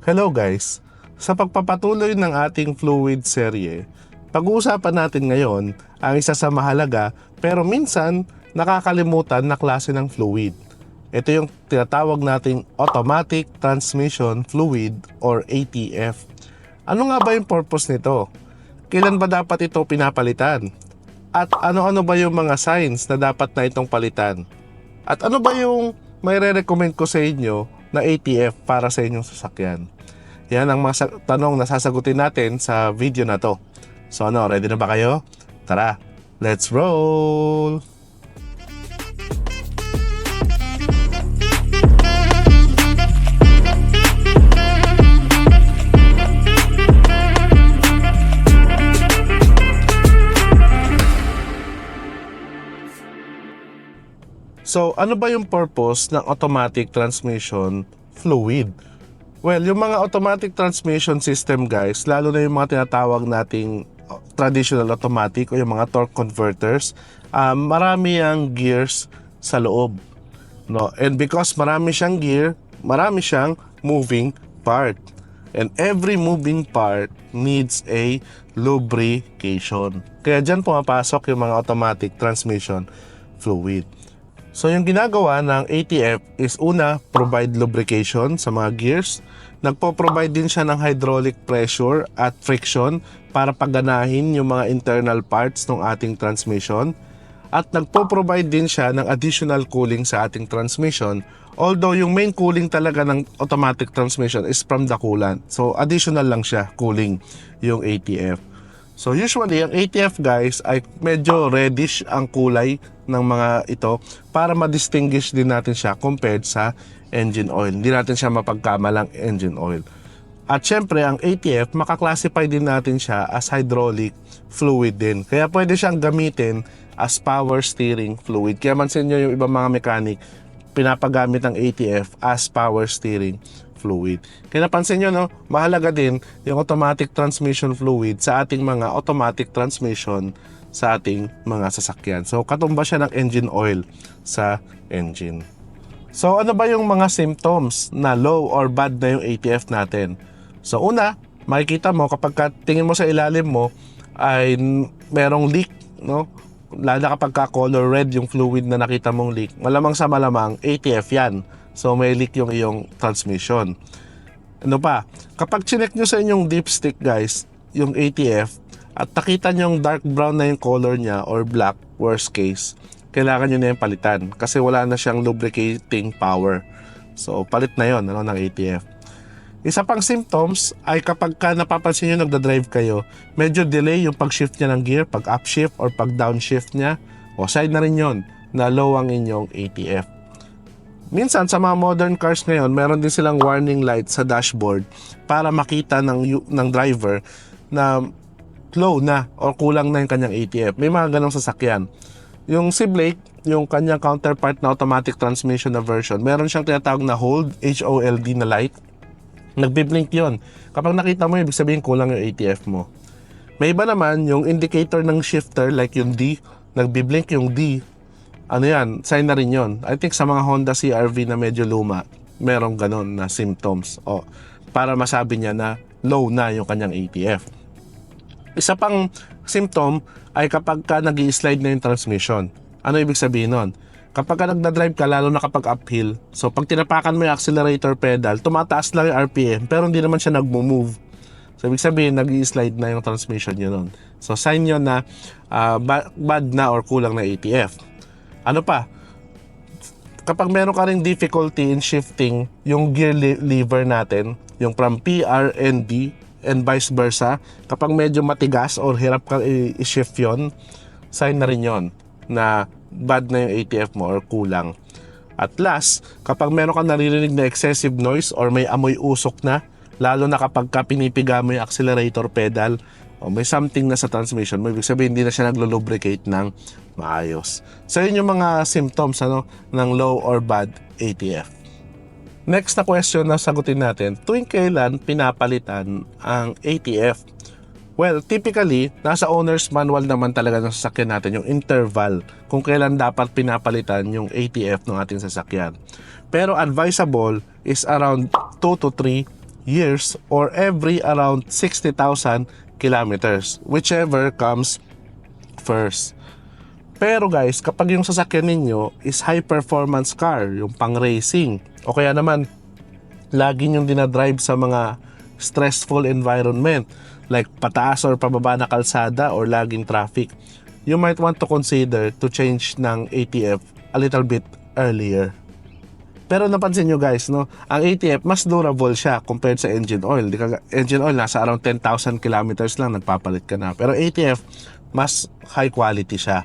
Hello guys! Sa pagpapatuloy ng ating fluid serye, pag-uusapan natin ngayon ang isa sa mahalaga pero minsan nakakalimutan na klase ng fluid. Ito yung tinatawag nating Automatic Transmission Fluid or ATF. Ano nga ba yung purpose nito? Kailan ba dapat ito pinapalitan? At ano-ano ba yung mga signs na dapat na itong palitan? At ano ba yung may re-recommend ko sa inyo na ATF para sa inyong sasakyan? Yan ang mga tanong na sasagutin natin sa video na to. So ready na ba kayo? Tara, let's roll! So, ano ba yung purpose ng automatic transmission fluid? Well, yung mga automatic transmission system guys, lalo na yung mga tinatawag nating traditional automatic o yung mga torque converters, marami ang gears sa loob. No? And because marami siyang gear, marami siyang moving part. And every moving part needs a lubrication. Kaya dyan pumapasok yung mga automatic transmission fluid. So yung ginagawa ng ATF is una, provide lubrication sa mga gears. Nagpo-provide din siya ng hydraulic pressure at friction para paganahin yung mga internal parts ng ating transmission. At nagpo-provide din siya ng additional cooling sa ating transmission. Although yung main cooling talaga ng automatic transmission is from the coolant. So additional lang siya, cooling, yung ATF. So usually ang ATF guys ay medyo reddish ang kulay ng mga ito para ma-distinguish din natin siya compared sa engine oil. Hindi natin siya mapagkamalang engine oil. At syempre ang ATF makaklasify din natin siya as hydraulic fluid din. Kaya pwede siyang gamitin as power steering fluid. Kaya mansin nyo yung ibang mga mechanic pinapagamit ang ATF as power steering fluid. Kaya napansin nyo, no, mahalaga din yung automatic transmission fluid sa ating mga automatic transmission sa ating mga sasakyan. So, katumba siya ng engine oil sa engine. So, ano ba yung mga symptoms na low or bad na yung ATF natin? So, una, makikita mo kapag tingin mo sa ilalim mo ay merong leak, no? Lalo na kapag color red yung fluid na nakita mong leak, malamang sa malamang ATF yan. So may leak yung iyong transmission. Ano pa? Kapag chinek nyo sa inyong dipstick guys, yung ATF, at nakita nyo yung dark brown na yung color niya or black, worst case, kailangan nyo na yung palitan kasi wala na siyang lubricating power. So palit na yon ng ATF. Isa pang symptoms ay kapag napapansin nyo nagdadrive kayo, medyo delay yung pag-shift niya ng gear, pag upshift or pag downshift niya, o sign na rin yon na low ang inyong ATF. Minsan sa mga modern cars ngayon, meron din silang warning light sa dashboard para makita ng driver na low na o kulang na yung kanyang ATF. May mga ganong sasakyan. Yung Blake, yung kanyang counterpart na automatic transmission na version, meron siyang tinatawag na hold, HOLD na light. Nagbiblink yon. Kapag nakita mo, ibig sabihin kulang yung ATF mo. May iba naman, yung indicator ng shifter like yung D, nagbiblink yung D. Ano yan, sign na rin yun. I think sa mga Honda CR-V na medyo luma, merong ganon na symptoms. O, para masabi niya na low na yung kanyang ATF. Isa pang symptom ay kapag nag-i-slide na yung transmission. Ano ibig sabihin nun? Kapag nagda-drive ka, lalo na kapag uphill, so pag tinapakan mo yung accelerator pedal, tumataas lang yung RPM, pero hindi naman siya nag-move. So ibig sabihin, nag-i-slide na yung transmission yun nun. So sign yun na bad na or kulang na ATF. Ano pa? Kapag meron ka ring difficulty in shifting yung gear lever natin, yung from P, R, and D, and vice versa, kapag medyo matigas or hirap ka i-shift yon, sign na rin yon na bad na yung ATF mo or kulang. At last, kapag meron ka naririnig na excessive noise or may amoy usok na, lalo na kapag pinipiga mo yung accelerator pedal, o may something na sa transmission mo, ibig sabihin hindi na siya naglo-lubricate ng maayos. So yun yung mga symptoms ng low or bad ATF. Next na question na sagutin natin, tuwing kailan pinapalitan ang ATF? Well, typically, nasa owner's manual naman talaga ng sasakyan natin yung interval kung kailan dapat pinapalitan yung ATF ng ating sasakyan. Pero advisable is around 2 to 3 years or every around 60,000 kilometers, whichever comes first. Pero guys, kapag yung sasakyan ninyo is high performance car, yung pang racing, o kaya naman lagi yung dinadrive sa mga stressful environment like pataas or pababa na kalsada or laging traffic, you might want to consider to change ng ATF a little bit earlier. Pero napansin nyo guys, no, ang ATF mas durable siya compared sa engine oil. Engine oil nasa around 10,000 kilometers lang nagpapalit ka na. Pero ATF mas high quality siya.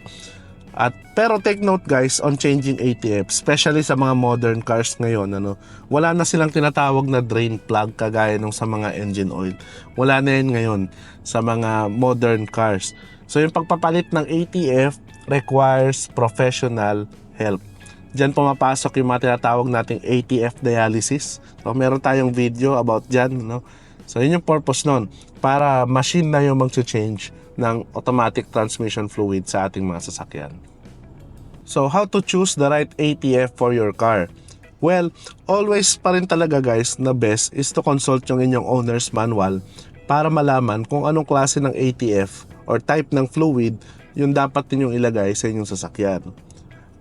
Pero take note guys on changing ATF, especially sa mga modern cars ngayon, wala na silang tinatawag na drain plug kagaya nung sa mga engine oil. Wala na yun ngayon sa mga modern cars. So yung pagpapalit ng ATF requires professional help. Diyan pumapasok yung mga tinatawag nating ATF dialysis. So meron tayong video about dyan, So yun yung purpose nun, para machine na yung mag-change ng automatic transmission fluid sa ating mga sasakyan. So how to choose the right ATF for your car? Well, always pa rin talaga guys na best is to consult yung inyong owner's manual para malaman kung anong klase ng ATF or type ng fluid yung dapat ninyong ilagay sa inyong sasakyan.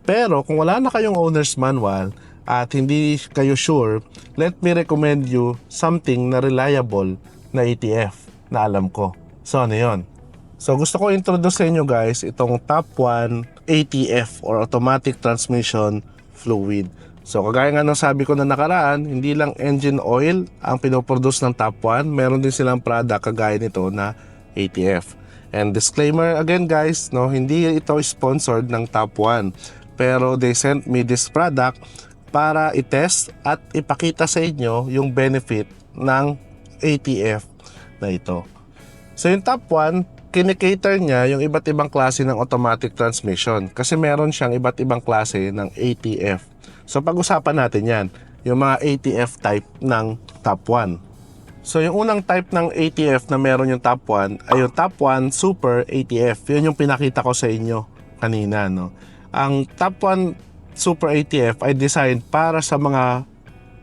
Pero kung wala na kayong owner's manual at hindi kayo sure, let me recommend you something na reliable na ATF na alam ko. So ano yun? So gusto ko introduce sa inyo guys itong top 1 ATF or automatic transmission fluid. So kagaya nga ng sabi ko na nakaraan, hindi lang engine oil ang pinoproduce ng top 1, meron din silang product kagaya nito na ATF. And disclaimer again guys, hindi ito sponsored ng top 1. Pero they sent me this product para i-test at ipakita sa inyo yung benefit ng ATF na ito. So yung top 1, kinikater niya yung iba't ibang klase ng automatic transmission kasi meron siyang iba't ibang klase ng ATF. So pag-usapan natin yan, yung mga ATF type ng top 1. So yung unang type ng ATF na meron yung top 1 ay yung top 1 Super ATF. Yun yung pinakita ko sa inyo kanina, Ang top 1 Super ATF ay designed para sa mga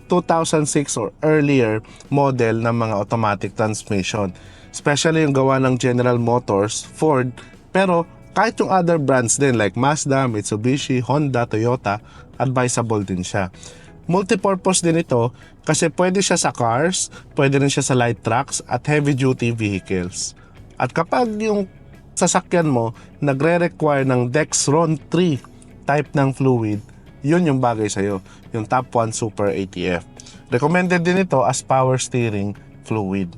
2006 or earlier model ng mga automatic transmission. Especially yung gawa ng General Motors, Ford, pero kahit yung other brands din like Mazda, Mitsubishi, Honda, Toyota, advisable din siya. Multipurpose din ito kasi pwede siya sa cars, pwede rin siya sa light trucks at heavy duty vehicles. At kapag yung sasakyan mo nagre-require ng Dexron 3 type ng fluid, yun yung bagay sa'yo, yung top 1 Super ATF. Recommended din ito as power steering fluid.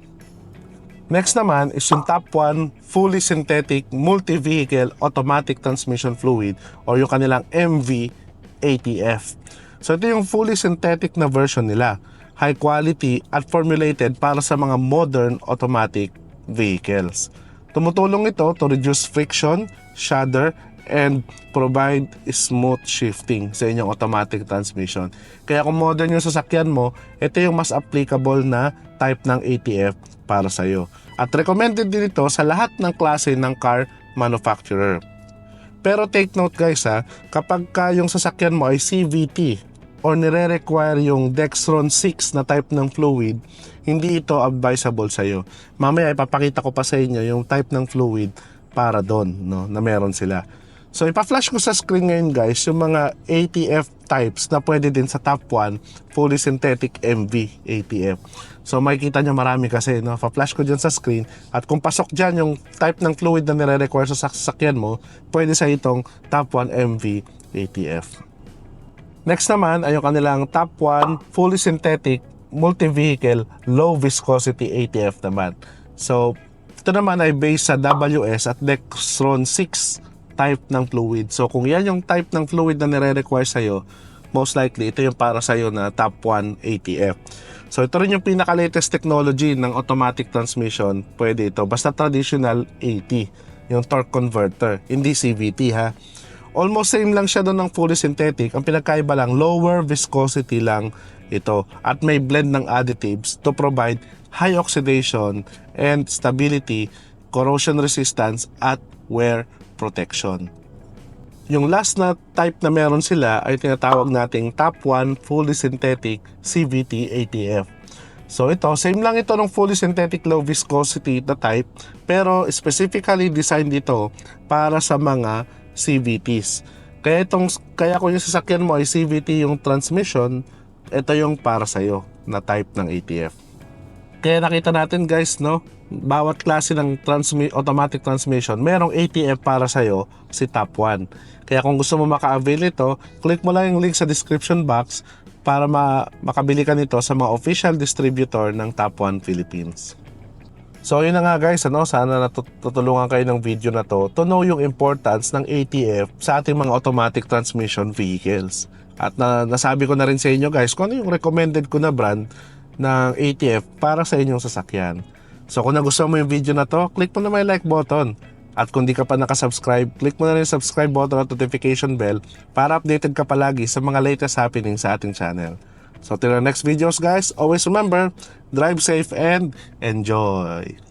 Next naman is yung top 1 fully synthetic multi-vehicle automatic transmission fluid or yung kanilang MV ATF. So ito yung fully synthetic na version nila, high quality at formulated para sa mga modern automatic vehicles. Tumutulong ito to reduce friction, shudder, and provide smooth shifting sa inyong automatic transmission. Kaya kung modern yung sasakyan mo, ito yung mas applicable na type ng ATF para sa iyo. At recommended din ito sa lahat ng klase ng car manufacturer. Pero take note guys kapag yung sasakyan mo ay CVT or nire-require yung Dexron 6 na type ng fluid, hindi ito advisable sa iyo. Mamaya ipapakita ko pa sa inyo yung type ng fluid para doon, na meron sila. So ipa-flash ko sa screen ngayon guys yung mga ATF types na pwede din sa top 1 fully synthetic MV ATF. So makikita nyo marami kasi, pa-flash ko dyan sa screen at kung pasok dyan yung type ng fluid na nire-require sa sasakyan mo, pwede sa itong top 1 MV ATF. Next naman ay yung kanilang top 1 fully synthetic multi-vehicle low viscosity ATF naman. So ito naman ay based sa WS at Dexron 6 type ng fluid. So kung yan yung type ng fluid na nire-require sa'yo, most likely ito yung para sa'yo na top 1 ATF. So ito rin yung pinaka-latest technology ng automatic transmission. Pwede ito, basta traditional AT, yung torque converter, hindi CVT ha. Almost same lang siya doon ng fully synthetic. Ang pinagkaiba lang, lower viscosity lang ito. At may blend ng additives to provide high oxidation and stability, corrosion resistance, at wear protection. Yung last na type na meron sila ay tinatawag nating top 1 fully synthetic CVT ATF. So ito, same lang ito ng fully synthetic low viscosity na type, pero specifically designed dito para sa mga CVTs. Kaya kung yung sasakyan mo ay CVT yung transmission, ito yung para sa'yo na type ng ATF. Kaya nakita natin guys, no, bawat klase ng automatic transmission, merong ATF para sa'yo, si Top 1. Kaya kung gusto mo maka-avail ito, click mo lang yung link sa description box para makabili ka nito sa mga official distributor ng Top 1 Philippines. So yun na nga guys, sana natutulungan kayo ng video na to know yung importance ng ATF sa ating mga automatic transmission vehicles. At nasabi ko na rin sa inyo guys kung ano yung recommended ko na brand ng ATF para sa inyong sasakyan. So kung nagustuhan mo yung video na to, click mo na may like button. At kung di ka pa nakasubscribe, click mo na rin yung subscribe button at notification bell para updated ka palagi sa mga latest happening sa ating channel. So till our next videos guys, always remember, drive safe and enjoy!